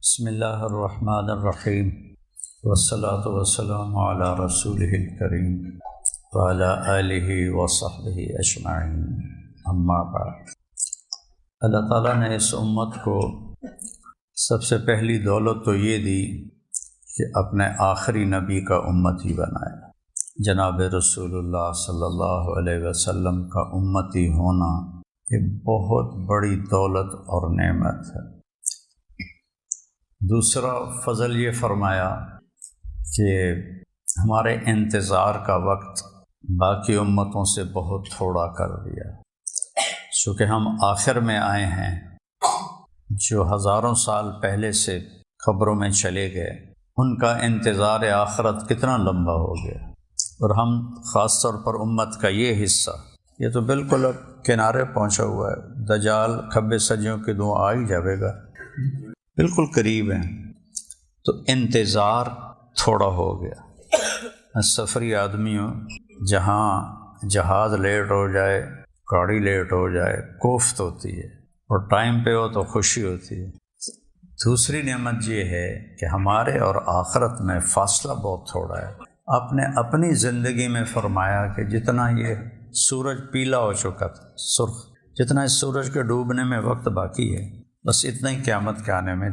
بسم اللہ الرحمن الرحیم والصلاة والسلام علی رسولہ الکریم وعلی آلہ وصحبہ اجمعین، اما بعد۔ اللہ تعالیٰ نے اس امت کو سب سے پہلی دولت تو یہ دی کہ اپنے آخری نبی کا امتی بنایا۔ جناب رسول اللہ صلی اللہ علیہ وسلم کا امتی ہونا ایک بہت بڑی دولت اور نعمت ہے۔ دوسرا فضل یہ فرمایا کہ ہمارے انتظار کا وقت باقی امتوں سے بہت تھوڑا کر دیا، چونکہ ہم آخر میں آئے ہیں۔ جو ہزاروں سال پہلے سے قبروں میں چلے گئے، ان کا انتظار آخرت کتنا لمبا ہو گیا، اور ہم خاص طور پر امت کا یہ حصہ، یہ تو بالکل اب کنارے پہنچا ہوا ہے۔ دجال کھبے سجیوں کے دو آ ہی جاوے گا، بالکل قریب ہیں، تو انتظار تھوڑا ہو گیا۔ سفری آدمیوں، جہاں جہاز لیٹ ہو جائے، گاڑی لیٹ ہو جائے، کوفت ہوتی ہے، اور ٹائم پہ ہو تو خوشی ہوتی ہے۔ دوسری نعمت یہ ہے کہ ہمارے اور آخرت میں فاصلہ بہت تھوڑا ہے۔ آپ نے اپنی زندگی میں فرمایا کہ جتنا یہ سورج پیلا ہو چکا تھا، سرخ، جتنا اس سورج کے ڈوبنے میں وقت باقی ہے، بس اتنا ہی قیامت کے آنے میں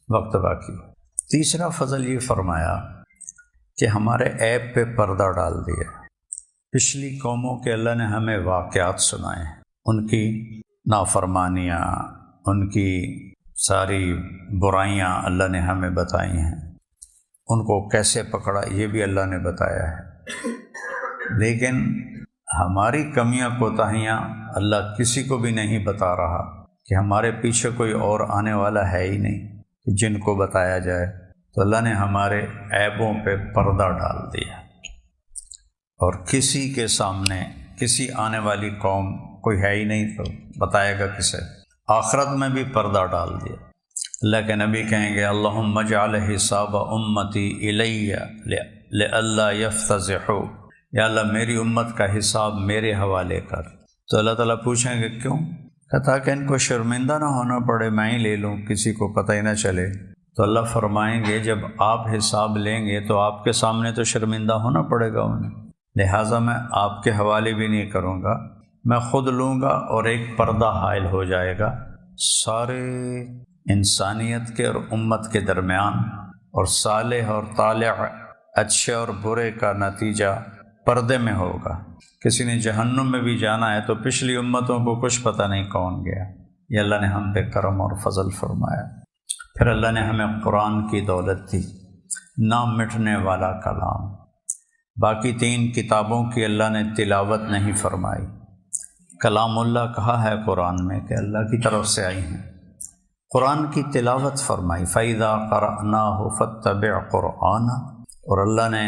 وقت باقی ہے۔ تیسرا فضل یہ فرمایا کہ ہمارے عیب پہ پردہ ڈال دیا۔ پچھلی قوموں کے اللہ نے ہمیں واقعات سنائے ہیں، ان کی نافرمانیاں، ان کی ساری برائیاں اللہ نے ہمیں بتائی ہیں، ان کو کیسے پکڑا یہ بھی اللہ نے بتایا ہے۔ لیکن ہماری کمیاں کوتاہیاں اللہ کسی کو بھی نہیں بتا رہا کہ ہمارے پیچھے کوئی اور آنے والا ہے ہی نہیں کہ جن کو بتایا جائے، تو اللہ نے ہمارے عیبوں پہ پردہ ڈال دیا، اور کسی کے سامنے کسی آنے والی قوم کوئی ہے ہی نہیں تو بتائے گا کسے۔ آخرت میں بھی پردہ ڈال دیا۔ اللہ کے نبی کہیں گے اللہم اجعل حساب امتی الی لئلا یفتضحوا، یا اللہ میری امت کا حساب میرے حوالے کر۔ تو اللہ تعالیٰ پوچھیں گے کیوں؟ کہتا کہ ان کو شرمندہ نہ ہونا پڑے، میں ہی لے لوں، کسی کو پتہ ہی نہ چلے۔ تو اللہ فرمائیں گے جب آپ حساب لیں گے تو آپ کے سامنے تو شرمندہ ہونا پڑے گا انہیں، لہٰذا میں آپ کے حوالے بھی نہیں کروں گا، میں خود لوں گا، اور ایک پردہ حائل ہو جائے گا سارے انسانیت کے اور امت کے درمیان، اور صالح اور طالع، اچھے اور برے کا نتیجہ پردے میں ہوگا۔ کسی نے جہنم میں بھی جانا ہے تو پچھلی امتوں کو کچھ پتہ نہیں کون گیا۔ یہ اللہ نے ہم پہ کرم اور فضل فرمایا۔ پھر اللہ نے ہمیں قرآن کی دولت دی، نہ مٹنے والا کلام۔ باقی 3 کتابوں کی اللہ نے تلاوت نہیں فرمائی، کلام اللہ کہا ہے قرآن میں کہ اللہ کی طرف سے آئی ہیں۔ قرآن کی تلاوت فرمائی، فَإِذَا قَرَأْنَاهُ فَاتَّبِعْ قُرْآنَهُ، اور اللہ نے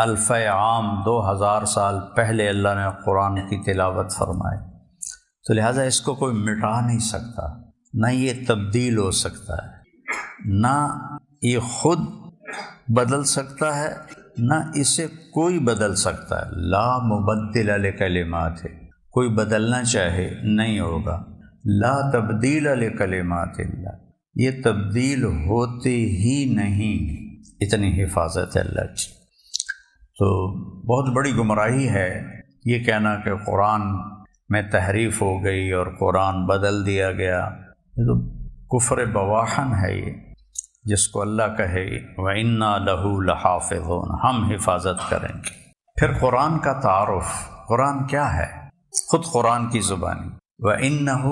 الف عام 2000 سال پہلے اللہ نے قرآن کی تلاوت فرمائی، تو لہٰذا اس کو کوئی مٹا نہیں سکتا، نہ یہ تبدیل ہو سکتا ہے، نہ یہ خود بدل سکتا ہے، نہ اسے کوئی بدل سکتا ہے۔ لا مبدل لکلمات، کوئی بدلنا چاہے نہیں ہوگا۔ لا تبدیل لکلمات اللہ، یہ تبدیل ہوتے ہی نہیں، اتنی حفاظت ہے اللہ کی۔ تو بہت بڑی گمراہی ہے یہ کہنا کہ قرآن میں تحریف ہو گئی اور قرآن بدل دیا گیا، یہ تو کفر بواحن ہے یہ، جس کو اللہ کہے وَإِنَّا لَهُ لَحَافِظُونَ، ہم حفاظت کریں گے۔ پھر قرآن کا تعارف، قرآن کیا ہے؟ خود قرآن کی زبانی، وَإِنَّهُ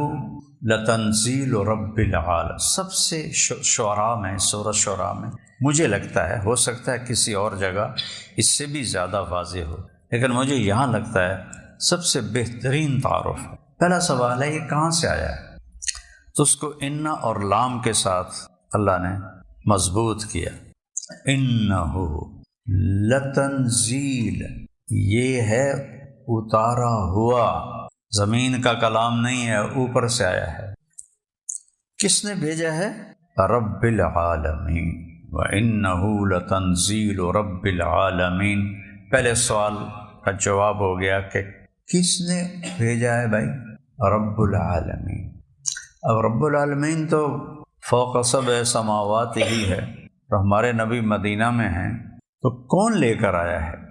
لَتَنزِيلُ رَبِّ الْعَالَمِينَ، سب سے شعراء میں، سورۃ شعراء میں مجھے لگتا ہے، ہو سکتا ہے کسی اور جگہ اس سے بھی زیادہ واضح ہو، لیکن مجھے یہاں لگتا ہے سب سے بہترین تعارف ہے۔ پہلا سوال ہے یہ کہاں سے آیا ہے؟ تو اس کو اِنَّ اور لام کے ساتھ اللہ نے مضبوط کیا۔ اِنَّهُ لَتَنزِيلُ، یہ ہے اتارا ہوا، زمین کا کلام نہیں ہے، اوپر سے آیا ہے۔ کس نے بھیجا ہے؟ رب العالمین، وَإِنَّهُ لَتَنزِيلُ رَبِّ الْعَالَمِينَ۔ پہلے سوال کا جواب ہو گیا کہ کس نے بھیجا ہے بھائی؟ رب العالمین۔ اب رب العالمین تو فوق سبع سماوات ہی ہے اور ہمارے نبی مدینہ میں ہیں، تو کون لے کر آیا ہے؟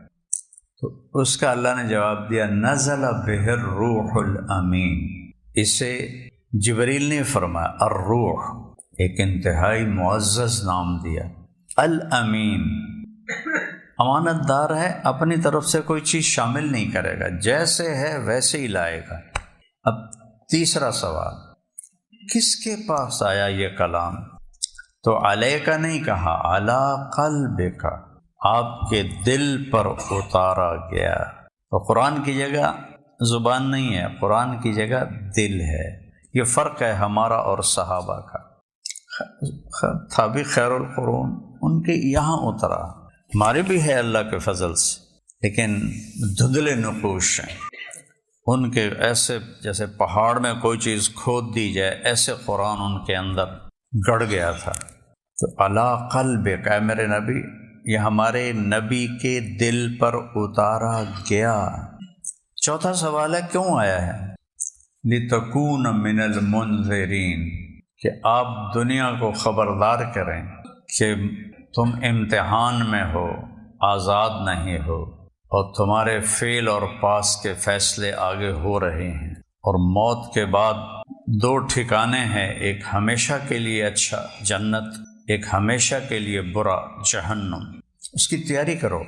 تو اس کا اللہ نے جواب دیا نزل بہ الروح الامین، اسے جبریل نے فرمایا، الروح ایک انتہائی معزز نام دیا، الامین امانت دار ہے، اپنی طرف سے کوئی چیز شامل نہیں کرے گا، جیسے ہے ویسے ہی لائے گا۔ اب تیسرا سوال، کس کے پاس آیا یہ کلام؟ تو علیہ کا نہیں کہا، علی قلبک، آپ کے دل پر اتارا گیا۔ تو قرآن کی جگہ زبان نہیں ہے، قرآن کی جگہ دل ہے۔ یہ فرق ہے ہمارا اور صحابہ کا۔ تھا بھی خیر القرون، ان کے یہاں اترا، ہمارے بھی ہے اللہ کے فضل سے، لیکن دھندلے نقوش ہیں ان کے، ایسے جیسے پہاڑ میں کوئی چیز کھود دی جائے، ایسے قرآن ان کے اندر گڑ گیا تھا۔ تو علی قلبک، اے میرے نبی، یہ ہمارے نبی کے دل پر اتارا گیا۔ چوتھا سوال ہے کیوں آیا ہے؟ لِتَكُونَ مِنَ الْمُنذِرِينَ، کہ آپ دنیا کو خبردار کریں کہ تم امتحان میں ہو، آزاد نہیں ہو، اور تمہارے فعل اور پاس کے فیصلے آگے ہو رہے ہیں، اور موت کے بعد دو ٹھکانے ہیں، ایک ہمیشہ کے لیے اچھا جنت، ایک ہمیشہ کے لیے برا جہنم، اس کی تیاری کرو۔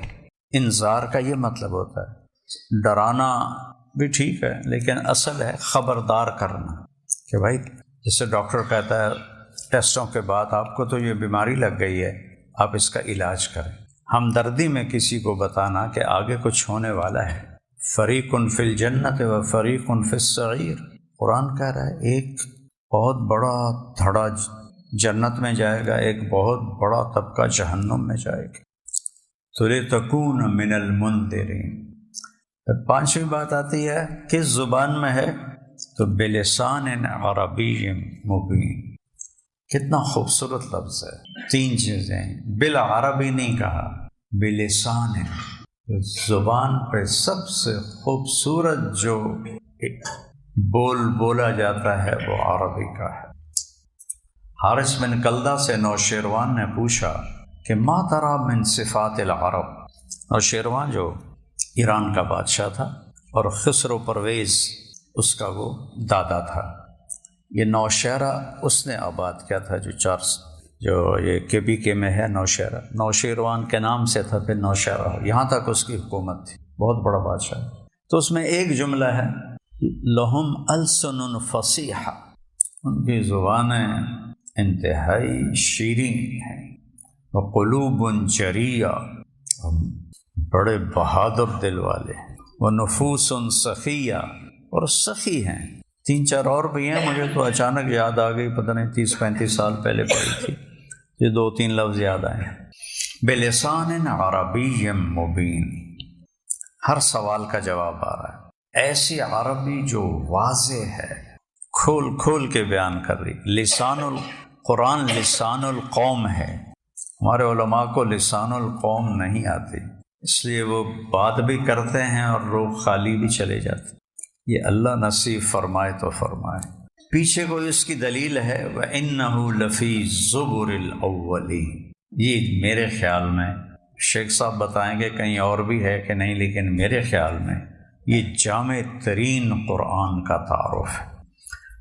انذار کا یہ مطلب ہوتا ہے، ڈرانا بھی ٹھیک ہے لیکن اصل ہے خبردار کرنا، کہ بھائی جیسے ڈاکٹر کہتا ہے ٹیسٹوں کے بعد آپ کو تو یہ بیماری لگ گئی ہے، آپ اس کا علاج کریں۔ ہمدردی میں کسی کو بتانا کہ آگے کچھ ہونے والا ہے۔ فریق فی الجنت و فریق فی السعیر، قرآن کہہ رہا ہے ایک بہت بڑا دھڑا جنت میں جائے گا، ایک بہت بڑا طبقہ جہنم میں جائے گا۔ تو لِتَكُونَ مِنَ الْمُنذِرِينَ۔ پانچویں بات آتی ہے کس زبان میں ہے؟ تو بلسان عربی مبین۔ کتنا خوبصورت لفظ ہے، تین چیزیں، بالعربی نہیں کہا، بلسان، زبان پہ سب سے خوبصورت جو بولا جاتا ہے وہ عربی کا ہے۔ حارث بن کلدہ سے نوشیروان نے پوچھا کہ ما ترى من صفات العرب۔ نوشیروان جو ایران کا بادشاہ تھا اور خسرو پرویز اس کا وہ دادا تھا۔ یہ نوشہرہ اس نے آباد کیا تھا، جو یہ کے میں ہے نوشہرہ، نوشیروان کے نام سے تھا، پھر نوشہرہ، یہاں تک اس کی حکومت تھی، بہت بڑا بادشاہ۔ تو اس میں ایک جملہ ہے لہم السن فصیحہ، ان کی زبانیں انتہائی شیریں ہیں، وقلوب جریہ، بڑے بہادر دل والے ہیں، ونفوس سخیہ، اور سخی ہیں۔ تین چار اور بھی ہیں، مجھے تو اچانک یاد آ گئی، پتہ نہیں 30-35 سال پہلے پڑھی تھی، یہ 2-3 لفظ یاد آئے ہیں۔ بلسان عربی مبین، ہر سوال کا جواب آ رہا ہے، ایسی عربی جو واضح ہے، کھول کھول کے بیان کر رہی۔ لسان القرآن لسان القوم ہے، ہمارے علماء کو لسان القوم نہیں آتی، اس لیے وہ بات بھی کرتے ہیں اور روح خالی بھی چلے جاتے۔ یہ اللہ نصیب فرمائے تو فرمائے۔ پیچھے کوئی اس کی دلیل ہے، وَإِنَّهُ لَفِي زُبُرِ الْأَوَّلِينَ، یہ میرے خیال میں، شیخ صاحب بتائیں گے کہیں اور بھی ہے کہ نہیں، لیکن میرے خیال میں یہ جامع ترین قرآن کا تعارف ہے،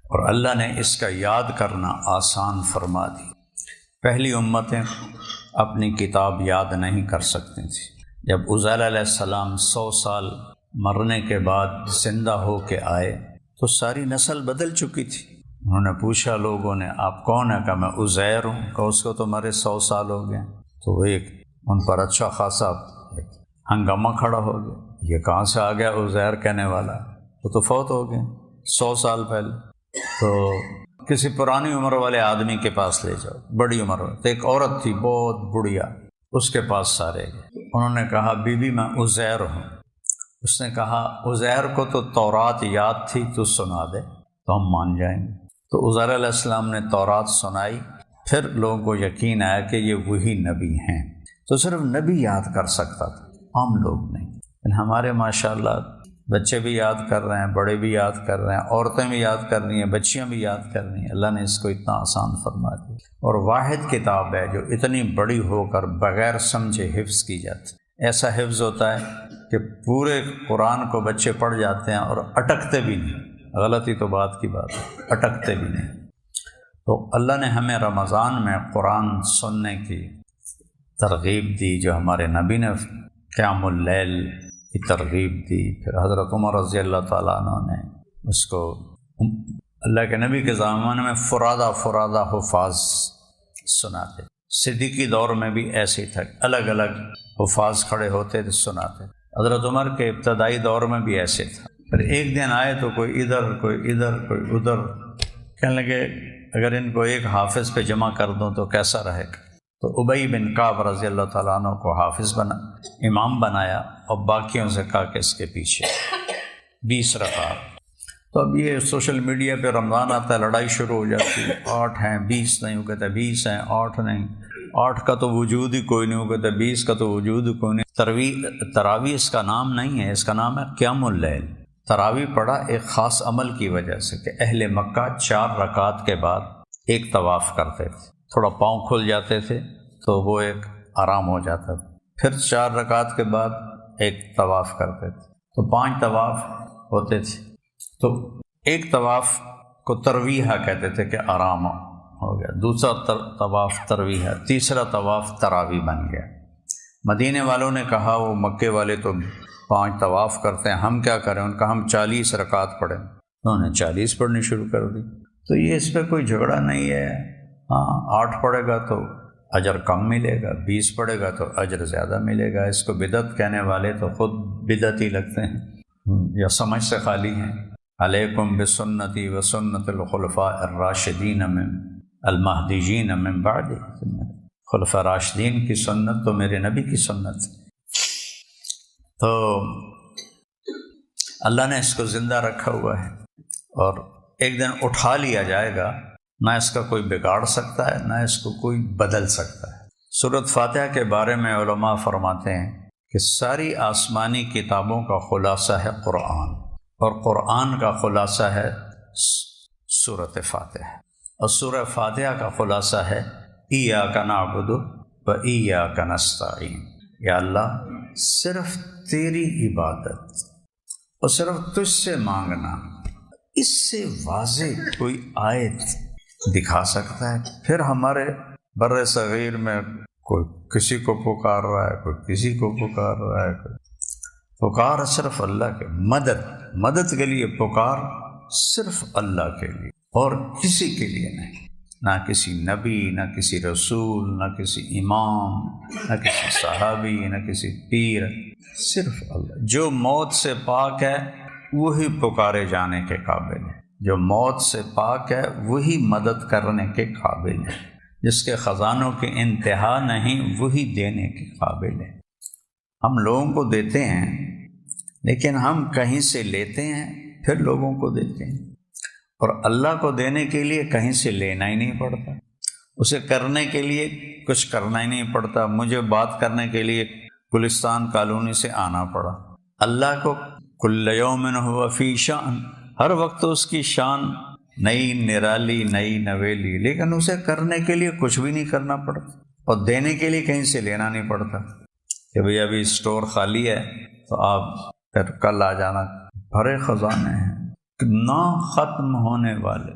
اور اللہ نے اس کا یاد کرنا آسان فرما دی۔ پہلی امتیں اپنی کتاب یاد نہیں کر سکتی تھیں۔ جب عزیر علیہ السلام 100 سال مرنے کے بعد زندہ ہو کے آئے تو ساری نسل بدل چکی تھی۔ انہوں نے پوچھا لوگوں نے، آپ کون ہیں؟ کہا میں عزیر ہوں۔ کہا اس کو تو مرے 100 سال ہو گئے۔ تو وہ ایک ان پر اچھا خاصا ہنگامہ کھڑا ہو گیا، یہ کہاں سے آ گیا عزیر کہنے والا، وہ تو فوت ہو گئے 100 سال پہلے۔ تو کسی پرانی عمر والے آدمی کے پاس لے جاؤ، بڑی عمر والے۔ تو ایک عورت تھی بہت بڑھیا، اس کے پاس سارے گئے۔ انہوں نے کہا بی بی میں عزیر ہوں۔ اس نے کہا عزیر کو تو تورات یاد تھی، تو سنا دے تو ہم مان جائیں گے۔ تو عزیر علیہ السلام نے تورات سنائی، پھر لوگوں کو یقین آیا کہ یہ وہی نبی ہیں۔ تو صرف نبی یاد کر سکتا تھا، عام لوگ نہیں۔ ہمارے ماشاءاللہ بچے بھی یاد کر رہے ہیں، بڑے بھی یاد کر رہے ہیں، عورتیں بھی یاد کر رہی ہیں، بچیاں بھی یاد کر رہی ہیں۔ اللہ نے اس کو اتنا آسان فرما دیا، اور واحد کتاب ہے جو اتنی بڑی ہو کر بغیر سمجھے حفظ کی جاتی۔ ایسا حفظ ہوتا ہے کہ پورے قرآن کو بچے پڑھ جاتے ہیں اور اٹکتے بھی نہیں۔ غلطی تو بات کی بات ہے، اٹکتے بھی نہیں۔ تو اللہ نے ہمیں رمضان میں قرآن سننے کی ترغیب دی، جو ہمارے نبی نے قیام اللیل کی ترغیب دی۔ پھر حضرت عمر رضی اللہ تعالیٰ عنہ نے اس کو، اللہ کے نبی کے زمانے میں فرادہ حفاظ سناتے، صدیقی دور میں بھی ایسے ہی تھا، الگ الگ حفاظ کھڑے ہوتے تھے سناتے۔ حضرت عمر کے ابتدائی دور میں بھی ایسے تھا۔ پھر ایک دن آئے تو کوئی ادھر کوئی ادھر کوئی ادھر، کہنے لگے اگر ان کو ایک حافظ پہ جمع کر دوں تو کیسا رہے گا؟ تو ابی بن کعب رضی اللہ تعالیٰ عنہ کو حافظ امام بنایا، اور باقیوں سے کہا کہ اس کے پیچھے 20 رکعت۔ تو اب یہ سوشل میڈیا پہ رمضان آتا ہے، لڑائی شروع ہو جاتی ہے، 8 ہیں 20 نہیں، وہ کہتے ہیں 20 ہیں 8 نہیں، 8 کا تو وجود ہی کوئی نہیں، وہ کہتے ہیں 20 کا تو وجود ہی کوئی نہیں۔ تراویح اس کا نام نہیں ہے، اس کا نام ہے قیام اللیل۔ تراویح پڑھا ایک خاص عمل کی وجہ سے کہ اہل مکہ 4 رکعت کے بعد ایک طواف کرتے تھے، تھوڑا پاؤں کھل جاتے تھے تو وہ ایک آرام ہو جاتا تھا، پھر 4 رکعت کے بعد ایک طواف کرتے تھے، تو 5 طواف ہوتے تھے۔ تو ایک طواف کو ترویحہ کہتے تھے کہ آرام ہو گیا، دوسرا طواف ترویحہ، تیسرا طواف تراویح بن گیا۔ مدینے والوں نے کہا وہ مکے والے تو 5 طواف کرتے ہیں، ہم کیا کریں؟ ان کا ہم 40 رکعت پڑھیں، انہوں نے 40 پڑھنی شروع کر دی۔ تو یہ اس پہ کوئی جھگڑا نہیں ہے، ہاں 8 پڑھے گا تو اجر کم ملے گا، 20 پڑھے گا تو اجر زیادہ ملے گا۔ اس کو بدعت کہنے والے تو خود بدعت ہی لگتے ہیں یا سمجھ سے خالی ہیں۔ علیکم بسنتی و سنت الخلفاء الراشدین من المہدیین من بعد، خلفاء راشدین کی سنت تو میرے نبی کی سنت۔ تو اللہ نے اس کو زندہ رکھا ہوا ہے، اور ایک دن اٹھا لیا جائے گا، نہ اس کا کوئی بگاڑ سکتا ہے، نہ اس کو کوئی بدل سکتا ہے۔ سورۃ فاتحہ کے بارے میں علماء فرماتے ہیں کہ ساری آسمانی کتابوں کا خلاصہ ہے قرآن، اور قرآن کا خلاصہ ہے سورۃ فاتحہ، اور سورہ فاتحہ کا خلاصہ ہے ایاک نعبد و ایاک نستعین۔ یا اللہ صرف تیری عبادت اور صرف تجھ سے مانگنا، اس سے واضح کوئی آیت دکھا سکتا ہے؟ پھر ہمارے بر صغیر میں کوئی کسی کو پکار رہا ہے، کوئی کسی کو پکار رہا ہے، پکار صرف اللہ کے، مدد کے لیے پکار صرف اللہ کے لیے اور کسی کے لیے نہیں، نہ کسی نبی، نہ کسی رسول، نہ کسی امام، نہ کسی صحابی، نہ کسی پیر، صرف اللہ۔ جو موت سے پاک ہے وہی پکارے جانے کے قابل ہے، جو موت سے پاک ہے وہی مدد کرنے کے قابل ہے، جس کے خزانوں کی انتہا نہیں وہی دینے کے قابل ہے۔ ہم لوگوں کو دیتے ہیں، لیکن ہم کہیں سے لیتے ہیں پھر لوگوں کو دیتے ہیں، اور اللہ کو دینے کے لیے کہیں سے لینا ہی نہیں پڑتا، اسے کرنے کے لیے کچھ کرنا ہی نہیں پڑتا۔ مجھے بات کرنے کے لیے گلستان کالونی سے آنا پڑا۔ اللہ کو کل یوم ہوا فی شان، ہر وقت اس کی شان نئی نرالی، نئی نویلی، لیکن اسے کرنے کے لیے کچھ بھی نہیں کرنا پڑتا، اور دینے کے لیے کہیں سے لینا نہیں پڑتا کہ بھئی ابھی اسٹور خالی ہے تو آپ پھر کل آ جانا، بھرے خزانے ہیں نہ ختم ہونے والے۔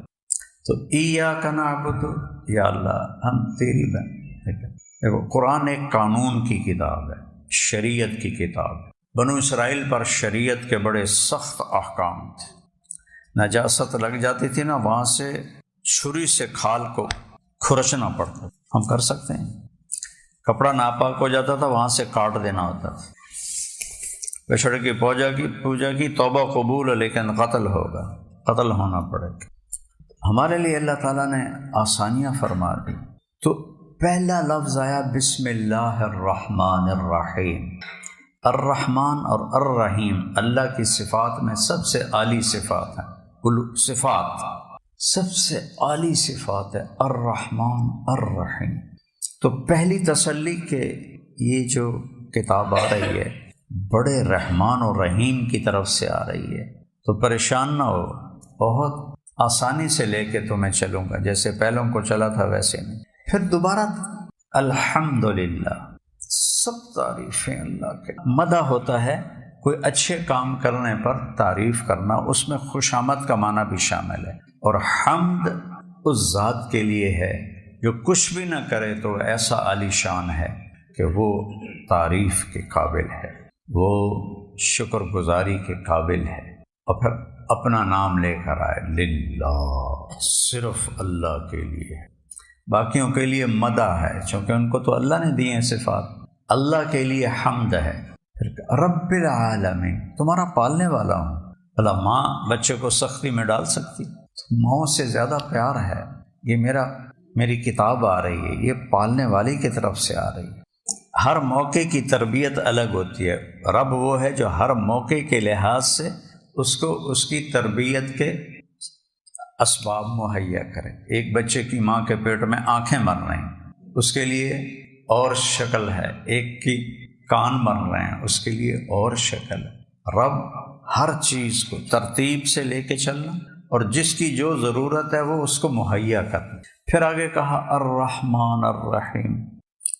تو ایاک نعبد، یا اللہ ہم تیری دیکھو قرآن ایک قانون کی کتاب ہے، شریعت کی کتاب ہے۔ بنو اسرائیل پر شریعت کے بڑے سخت احکام تھے، نجاست لگ جاتی تھی نا، وہاں سے چھری سے کھال کو کھرچنا پڑتا، ہم کر سکتے ہیں۔ کپڑا ناپاک ہو جاتا تھا، وہاں سے کاٹ دینا ہوتا تھا۔ بچڑے کی پوجا کی توبہ قبول ہے، لیکن قتل ہوگا، قتل ہونا پڑے گا۔ ہمارے لیے اللہ تعالیٰ نے آسانیاں فرما دی۔ تو پہلا لفظ آیا بسم اللہ الرحمن الرحیم۔ الرحمن اور الرحیم اللہ کی صفات میں سب سے اعلیٰ صفات ہیں، صفات سب سے اعلیٰ صفات ہے الرحمن الرحیم۔ تو پہلی تسلی کہ یہ جو کتاب آ رہی ہے بڑے رحمان و رحیم کی طرف سے آ رہی ہے، تو پریشان نہ ہو، بہت آسانی سے لے کے تمہیں چلوں گا، جیسے پہلوں کو چلا تھا ویسے نہیں۔ پھر دوبارہ الحمدللہ، سب تعریفیں اللہ کے۔ مدح ہوتا ہے کوئی اچھے کام کرنے پر تعریف کرنا، اس میں خوش آمد کا معنی بھی شامل ہے، اور حمد اس ذات کے لیے ہے جو کچھ بھی نہ کرے تو ایسا عالی شان ہے کہ وہ تعریف کے قابل ہے، وہ شکر گزاری کے قابل ہے۔ اور پھر اپنا نام لے کر آئے، للہ، صرف اللہ کے لیے، باقیوں کے لیے مدح ہے چونکہ ان کو تو اللہ نے دی ہیں صفات، اللہ کے لیے حمد ہے۔ پھر رب العالمین، تمہارا پالنے والا ہوں۔ اللہ ماں بچے کو سختی میں ڈال سکتی؟ ماں سے زیادہ پیار ہے، یہ میری کتاب آ رہی ہے، یہ پالنے والی کی طرف سے آ رہی ہے۔ ہر موقع کی تربیت الگ ہوتی ہے، رب وہ ہے جو ہر موقع کے لحاظ سے اس کو اس کی تربیت کے اسباب مہیا کرے۔ ایک بچے کی ماں کے پیٹ میں آنکھیں بن رہی ہیں، اس کے لیے اور شکل ہے، ایک کی کان بن رہے ہیں، اس کے لیے اور شکل ہے۔ رب ہر چیز کو ترتیب سے لے کے چلنا، اور جس کی جو ضرورت ہے وہ اس کو مہیا کرنا۔ پھر آگے کہا الرحمن الرحیم،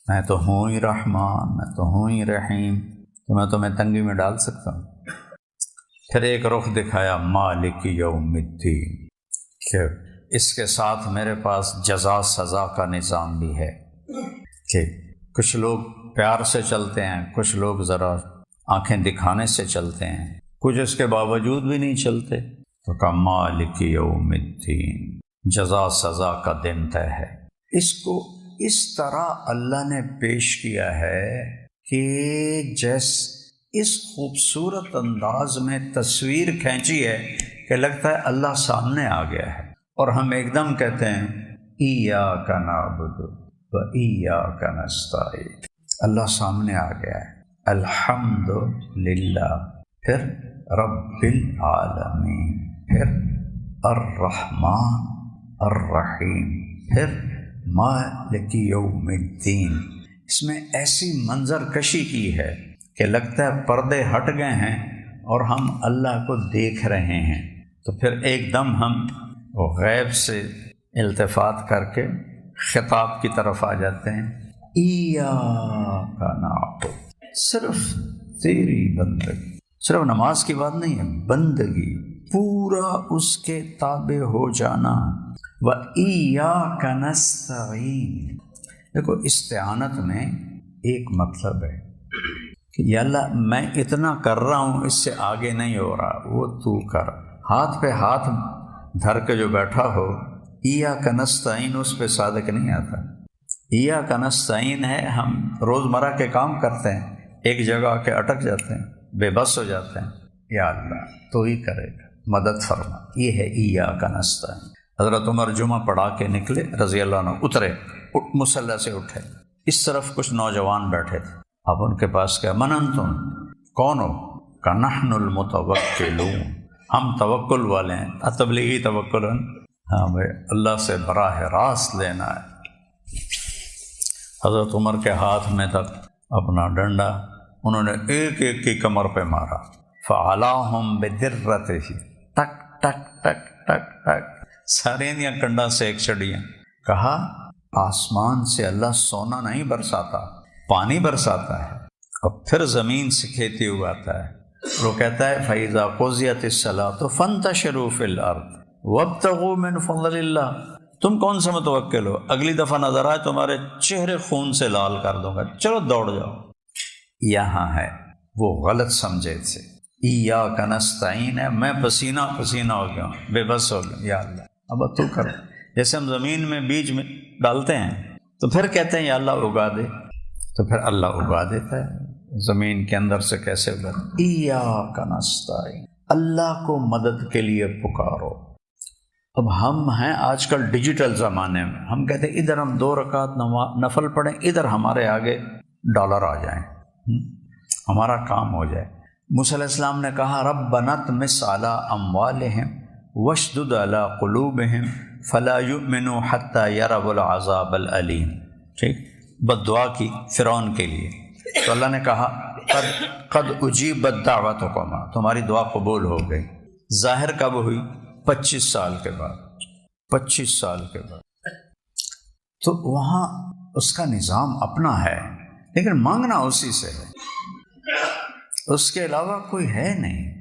میں تو ہوں ہی رحمان، میں تو ہوں ہی رحیم، تو میں تمہیں تنگی میں ڈال سکتا ہوں۔ پھر ایک رخ دکھایا مالک یوم الدین، کہ اس کے ساتھ میرے پاس جزا سزا کا نظام بھی ہے، کہ کچھ لوگ پیار سے چلتے ہیں، کچھ لوگ ذرا آنکھیں دکھانے سے چلتے ہیں، کچھ اس کے باوجود بھی نہیں چلتے۔ تو کہا مالک یوم الدین، جزا سزا کا دن طے ہے۔ اس کو اس طرح اللہ نے پیش کیا ہے کہ اس خوبصورت انداز میں تصویر کھینچی ہے کہ لگتا ہے اللہ سامنے آ گیا ہے، اور ہم ایک دم کہتے ہیں ایاک نعبد و ایاک نستعین، اللہ سامنے آ گیا ہے۔ الحمد للہ، پھر رب العالمین، پھر الرحمن الرحیم، پھر مالک یوم الدین۔ اس میں ایسی منظر کشی کی ہے کہ لگتا ہے پردے ہٹ گئے ہیں اور ہم اللہ کو دیکھ رہے ہیں، تو پھر ایک دم ہم غیب سے التفات کر کے خطاب کی طرف آ جاتے ہیں، ایاک نعبد، صرف تیری بندگی، صرف نماز کی بات نہیں ہے، بندگی، پورا اس کے تابع ہو جانا۔ وَإِيَّاكَ نَسْتَعِينُ، دیکھو استعانت میں ایک مطلب ہے کہ یا اللہ میں اتنا کر رہا ہوں، اس سے آگے نہیں ہو رہا، وہ تو کر۔ ہاتھ پہ ہاتھ دھر کے جو بیٹھا ہو، ایاک نستعین، اس پہ صادق نہیں آتا۔ ایاک نستعین ہے، ہم روزمرہ کے کام کرتے ہیں، ایک جگہ آ کے اٹک جاتے ہیں، بے بس ہو جاتے ہیں، یا اللہ تو ہی کرے گا، مدد فرما، یہ ہے ایاک نستعین۔ حضرت عمر جمعہ پڑھا کے نکلے رضی اللہ عنہ، اترے، مصلی سے اٹھے، اس طرف کچھ نوجوان بیٹھے تھے، اب ان کے پاس کیا، من انتم، کون ہو؟ کہ نحن المتوکلون، ہم توکل والے ہیں، تبلیغی توکل، ہاں بھائی اللہ سے براہ راست لینا ہے۔ حضرت عمر کے ہاتھ میں تک اپنا ڈنڈا، انہوں نے ایک ایک کی کمر پہ مارا، فعلاہم بدرتہ، ٹک ٹک ٹک ٹک ٹک، سارے دیا کنڈا سے ایک چڑیاں۔ کہا آسمان سے اللہ سونا نہیں برساتا، پانی برساتا ہے، اور پھر زمین سے کھیتی اگاتا ہے۔ وہ کہتا ہے فَإِذَا قُضِيَتِ الصَّلَاةُ فَانتَشِرُوا فِي الْأَرْضِ وَابْتَغُوا مِنْ فَضْلِ اللَّهِ، تم کون سا متوکل ہو، اگلی دفعہ نظر آئے تمہارے چہرے خون سے لال کر دوں گا، چلو دوڑ جاؤ۔ یہاں ہے وہ غلط سمجھے تھے، ایاک نستعین ہے، میں پسینہ پسینہ ہو گیا ہوں، بے بس ہو گیا، یا اللہ اب تو کر۔ جیسے ہم زمین میں بیج میں ڈالتے ہیں تو پھر کہتے ہیں یا اللہ اگا دے، تو پھر اللہ اگا دیتا ہے، زمین کے اندر سے کیسے اگا؟ ایاک نستعین، اللہ کو مدد کے لیے پکارو۔ اب ہم ہیں آج کل ڈیجیٹل زمانے میں، ہم کہتے ہیں ادھر ہم 2 رکعت نفل پڑھیں، ادھر ہمارے آگے ڈالر آ جائیں، ہمارا کام ہو جائے۔ موسیٰ علیہ السلام نے کہا ربنا اطمس علی اموالہم واشدد علی قلوبہم فلا یؤمنوا حتی یروا العذاب العلیم، ٹھیک، بد دعا کی فرعون کے لیے، تو اللہ نے کہا قد اجیبت دعوتکما، تمہاری دعا قبول ہو گئی۔ ظاہر کب ہوئی؟ 25 سال کے بعد، 25 سال کے بعد۔ تو وہاں اس کا نظام اپنا ہے، لیکن مانگنا اسی سے ہے، اس کے علاوہ کوئی ہے نہیں۔